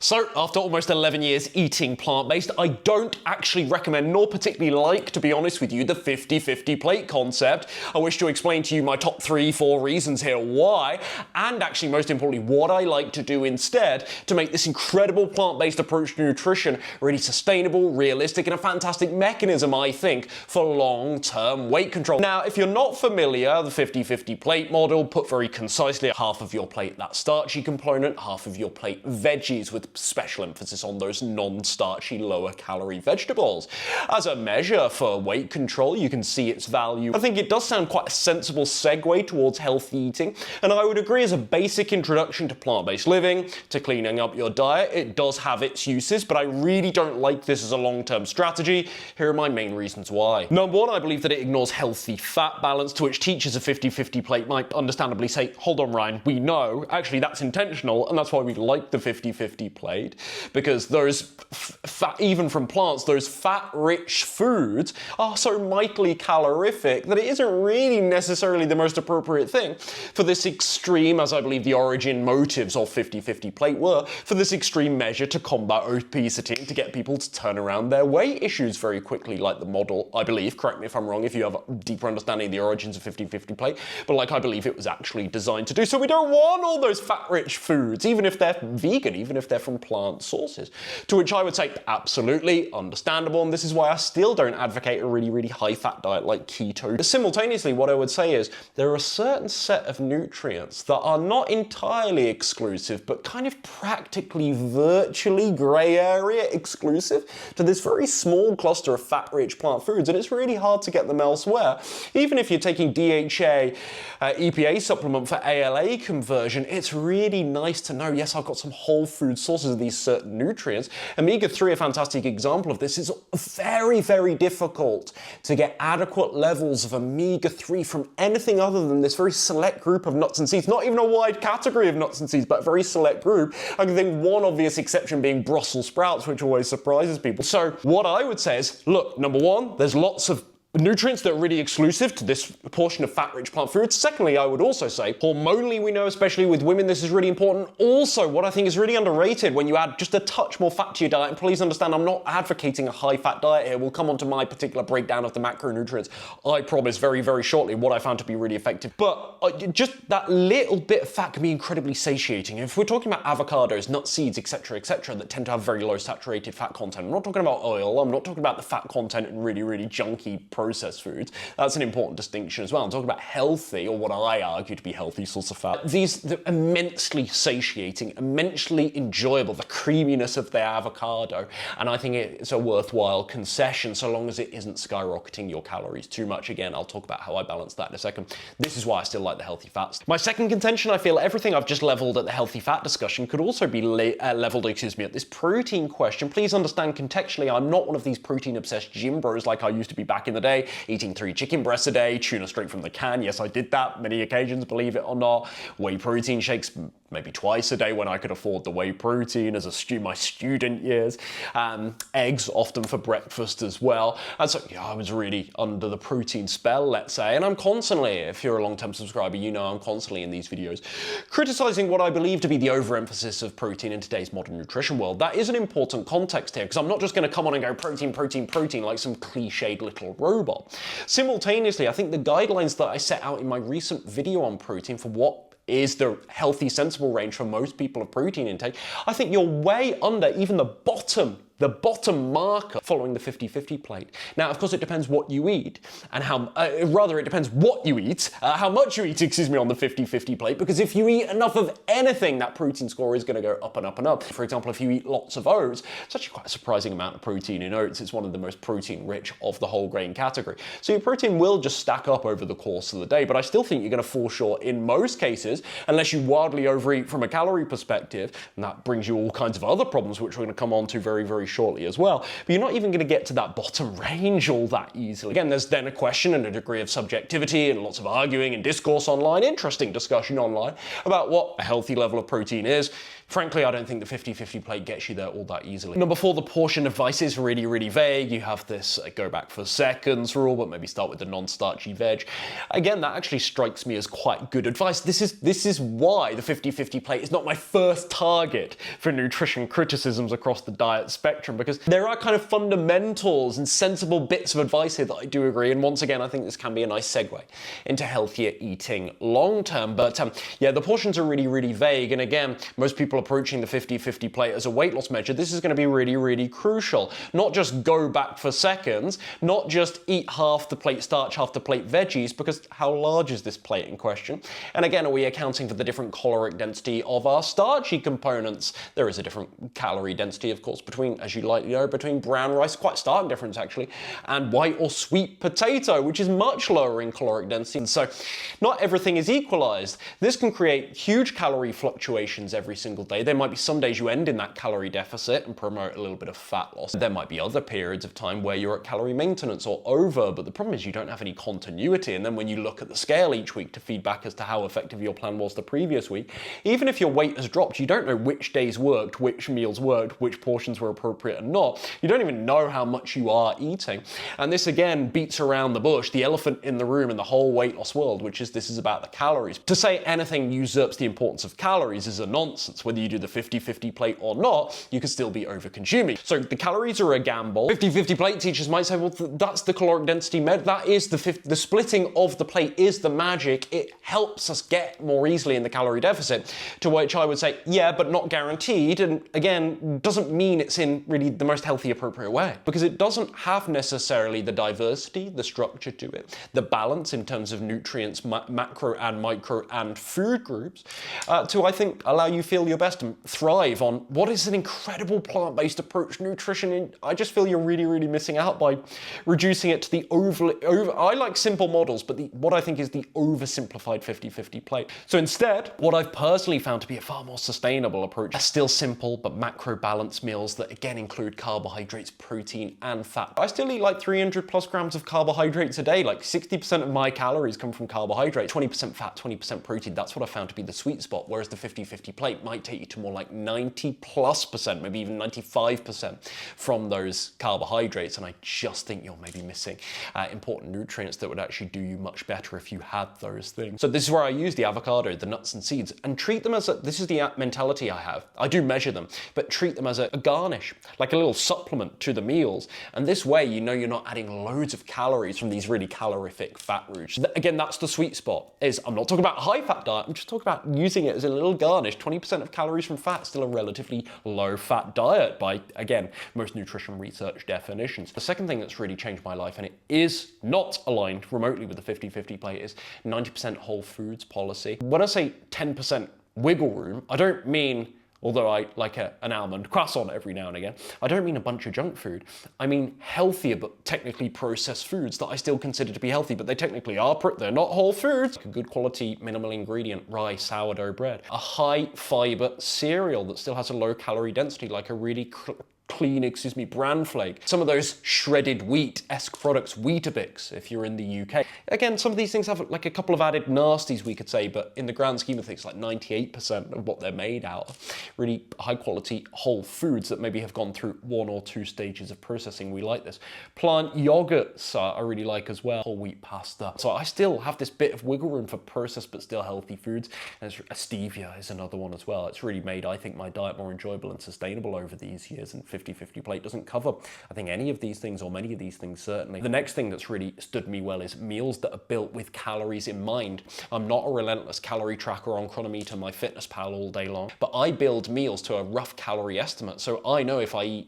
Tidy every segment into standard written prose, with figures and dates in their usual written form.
So, after almost 11 years eating plant-based, I don't actually recommend, nor particularly like, to be honest with you, the 50-50 plate concept. I wish to explain to you my top 3-4 reasons here why, and actually most importantly, what I like to do instead to make this incredible plant-based approach to nutrition really sustainable, realistic, and a fantastic mechanism, I think, for long-term weight control. Now, if you're not familiar, the 50-50 plate model, put very concisely, half of your plate that starchy component, half of your plate veggies, with special emphasis on those non-starchy, lower-calorie vegetables. As a measure for weight control, you can see its value. I think it does sound quite a sensible segue towards healthy eating, and I would agree as a basic introduction to plant-based living, to cleaning up your diet, it does have its uses, but I really don't like this as a long-term strategy. Here are my main reasons why. Number one, I believe that it ignores healthy fat balance, to which teachers of 50-50 plate might understandably say, hold on Ryan, we know, actually that's intentional, and that's why we like the 50-50 plate, because those fat, even from plants, those fat-rich foods are so mightily calorific that it isn't really necessarily the most appropriate thing for this extreme, as I believe the origin motives of 50-50 plate were, for this extreme measure to combat obesity and to get people to turn around their weight issues very quickly, like the model, I believe, correct me if I'm wrong if you have a deeper understanding of the origins of 50-50 plate, but like I believe it was actually designed to do. So we don't want all those fat-rich foods, even if they're vegan, even if they're from plant sources. To which I would say, absolutely understandable, and this is why I still don't advocate a really high-fat diet like keto. Simultaneously, what I would say is there are a certain set of nutrients that are not entirely exclusive, but kind of practically virtually grey area exclusive to this very small cluster of fat-rich plant foods, and it's really hard to get them elsewhere. Even if you're taking DHA, EPA supplement for ALA conversion, it's really nice to know, yes, I've got some whole food sources of these certain nutrients. Omega-3, a fantastic example of this, is very difficult to get adequate levels of omega-3 from anything other than this very select group of nuts and seeds. Not even a wide category of nuts and seeds, but a very select group. I can think one obvious exception being Brussels sprouts, which always surprises people. So what I would say is, look, number one, there's lots of nutrients that are really exclusive to this portion of fat-rich plant foods. Secondly, I would also say, hormonally we know, especially with women, this is really important. Also, what I think is really underrated when you add just a touch more fat to your diet, and please understand I'm not advocating a high-fat diet here, we'll come on to my particular breakdown of the macronutrients, I promise, very shortly, what I found to be really effective. But just that little bit of fat can be incredibly satiating. If we're talking about avocados, nuts, seeds, etc., that tend to have very low saturated fat content, I'm not talking about oil, I'm not talking about the fat content in really junky processed foods. That's an important distinction as well. I'm talking about healthy, or what I argue to be healthy source of fat. They're immensely satiating, immensely enjoyable, the creaminess of the avocado, and I think it's a worthwhile concession so long as it isn't skyrocketing your calories too much. Again, I'll talk about how I balance that in a second. This is why I still like the healthy fats. My second contention, I feel everything I've just leveled at the healthy fat discussion could also be leveled, at this protein question. Please understand contextually, I'm not one of these protein-obsessed gym bros like I used to be back in the day, eating 3 chicken breasts a day, tuna straight from the can. Yes, I did that many occasions, believe it or not. Whey protein shakes maybe twice a day when I could afford the whey protein as my student years. Eggs often for breakfast as well. And so, yeah, I was really under the protein spell, let's say. And I'm constantly, if you're a long-term subscriber, you know I'm constantly in these videos criticizing what I believe to be the overemphasis of protein in today's modern nutrition world. That is an important context here, because I'm not just going to come on and go protein like some cliched little robot. Simultaneously, I think the guidelines that I set out in my recent video on protein for what is the healthy, sensible range for most people of protein intake, I think you're way under even the bottom marker following the 50-50 plate. Now, of course, it depends what you eat, and it depends what you eat, how much you eat, on the 50-50 plate, because if you eat enough of anything, that protein score is going to go up and up. For example, if you eat lots of oats, it's actually quite a surprising amount of protein in oats. It's one of the most protein-rich of the whole grain category. So your protein will just stack up over the course of the day, but I still think you're going to fall short in most cases, unless you wildly overeat from a calorie perspective, and that brings you all kinds of other problems, which we're going to come on to very shortly as well. But you're not even going to get to that bottom range all that easily. Again, there's then a question and a degree of subjectivity and lots of arguing and discourse online, interesting discussion online about what a healthy level of protein is. Frankly, I don't think the 50-50 plate gets you there all that easily. Number 4, the portion advice is really, really vague. You have this go back for seconds rule, but maybe start with the non-starchy veg. Again, that actually strikes me as quite good advice. This is why the 50-50 plate is not my first target for nutrition criticisms across the diet spectrum, because there are kind of fundamentals and sensible bits of advice here that I do agree, and once again, I think this can be a nice segue into healthier eating long term. But yeah, the portions are really, really vague, and again, most people approaching the 50-50 plate as a weight loss measure, this is going to be really, really crucial. Not just go back for seconds, not just eat half the plate starch, half the plate veggies, because how large is this plate in question? And again, are we accounting for the different caloric density of our starchy components? There is a different calorie density, of course, between, as you likely know, between brown rice, quite stark difference actually, and white or sweet potato, which is much lower in caloric density. And so not everything is equalized. This can create huge calorie fluctuations every single day. There might be some days you end in that calorie deficit and promote a little bit of fat loss. There might be other periods of time where you're at calorie maintenance or over, but the problem is you don't have any continuity. And then when you look at the scale each week to feedback as to how effective your plan was the previous week, even if your weight has dropped, you don't know which days worked, which meals worked, which portions were appropriate and not. You don't even know how much you are eating. And this again beats around the bush, the elephant in the room in the whole weight loss world, which is this is about the calories. To say anything usurps the importance of calories is a nonsense. Whether you do the 50-50 plate or not, you could still be over-consuming. So the calories are a gamble. 50-50 plate teachers might say, well, that's the caloric density that is the splitting of the plate is the magic. It helps us get more easily in the calorie deficit. To which I would say, yeah, but not guaranteed. And again, doesn't mean it's in really the most healthy, appropriate way, because it doesn't have necessarily the diversity, the structure to it, the balance in terms of nutrients, macro and micro and food groups, to, I think, allow you feel your best and thrive on what is an incredible plant-based approach to nutrition. And I just feel you're really, really missing out by reducing it to the I like simple models, but what I think is the oversimplified 50-50 plate. So instead, what I've personally found to be a far more sustainable approach are still simple but macro balanced meals that again include carbohydrates, protein and fat. I still eat like 300 plus grams of carbohydrates a day. Like 60% of my calories come from carbohydrates, 20% fat, 20% protein. That's what I found to be the sweet spot, whereas the 50-50 plate might take you to more like 90+%, maybe even 95% from those carbohydrates. And I just think you're maybe missing important nutrients that would actually do you much better if you had those things. So this is where I use the avocado, the nuts and seeds, and treat them as this is the mentality I have. I do measure them, but treat them as a garnish, like a little supplement to the meals. And this way, you know you're not adding loads of calories from these really calorific fat routes. Again, that's the sweet spot. I'm not talking about a high fat diet, I'm just talking about using it as a little garnish. 20% of calories from fat, still a relatively low fat diet by, again, most nutrition research definitions. The second thing that's really changed my life, and it is not aligned remotely with the 50-50 plate, is 90% whole foods policy. When I say 10% wiggle room, I don't mean, although I like an almond croissant every now and again, I don't mean a bunch of junk food. I mean healthier but technically processed foods that I still consider to be healthy, but they technically are, they're not whole foods. Like a good quality minimal ingredient rye sourdough bread. A high fiber cereal that still has a low calorie density, like a really clean, bran flake. Some of those shredded wheat-esque products, Weetabix, if you're in the UK. Again, some of these things have like a couple of added nasties, we could say, but in the grand scheme of things, like 98% of what they're made out of. Really high-quality whole foods that maybe have gone through 1 or 2 stages of processing. We like this. Plant yogurts I really like as well. Whole wheat pasta. So I still have this bit of wiggle room for processed but still healthy foods. And stevia is another one as well. It's really made, I think, my diet more enjoyable and sustainable over these years, and 50-50 plate doesn't cover, I think, any of these things, or many of these things certainly. The next thing that's really stood me well is meals that are built with calories in mind. I'm not a relentless calorie tracker on Chronometer, my fitness pal all day long, but I build meals to a rough calorie estimate. So I know if I eat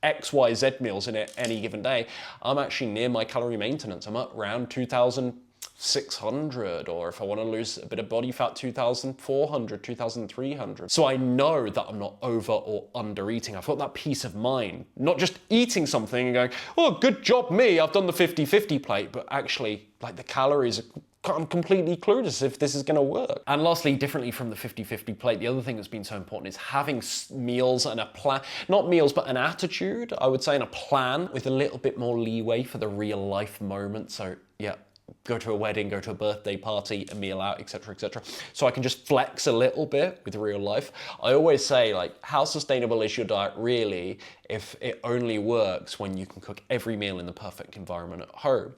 X, Y, Z meals in any given day, I'm actually near my calorie maintenance. I'm at around 2,600, or if I want to lose a bit of body fat, 2,400, 2,300. So I know that I'm not over or under eating. I've got that peace of mind, not just eating something and going, oh, good job me, I've done the 50-50 plate, but actually like the calories, I'm completely clueless if this is going to work. And lastly, differently from the 50-50 plate, the other thing that's been so important is having meals and a plan, not meals, but an attitude, I would say, and a plan with a little bit more leeway for the real life moment. So yeah, go to a wedding, go to a birthday party, a meal out, etc., etc. So I can just flex a little bit with real life. I always say, like, how sustainable is your diet really if it only works when you can cook every meal in the perfect environment at home?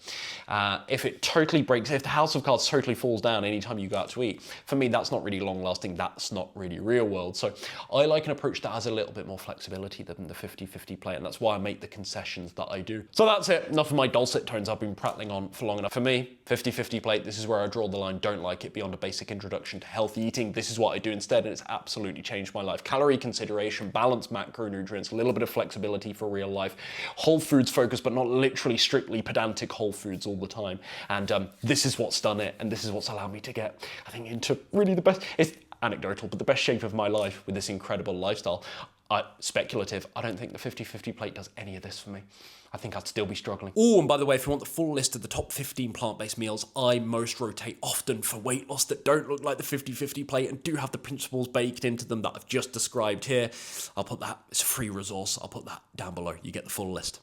If it totally breaks, if the house of cards totally falls down anytime you go out to eat, for me, that's not really long lasting. That's not really real world. So I like an approach that has a little bit more flexibility than the 50-50 plate, and that's why I make the concessions that I do. So that's it. Enough of my dulcet tones. I've been prattling on for long enough. For me, 50-50 plate, this is where I draw the line. Don't like it beyond a basic introduction to healthy eating. This is what I do instead, and it's absolutely changed my life. Calorie consideration, balanced macronutrients, a little bit of flexibility for real life, whole foods focus, but not literally strictly pedantic whole foods all the time. And this is what's done it, and this is what's allowed me to get, I think, into really the best, it's anecdotal, but the best shape of my life with this incredible lifestyle. Speculative, I don't think the 50-50 plate does any of this for me. I think I'd still be struggling. Oh, and by the way, if you want the full list of the top 15 plant-based meals I most rotate often for weight loss that don't look like the 50-50 plate and do have the principles baked into them that I've just described here, I'll put that, it's a free resource, I'll put that down below. You get the full list.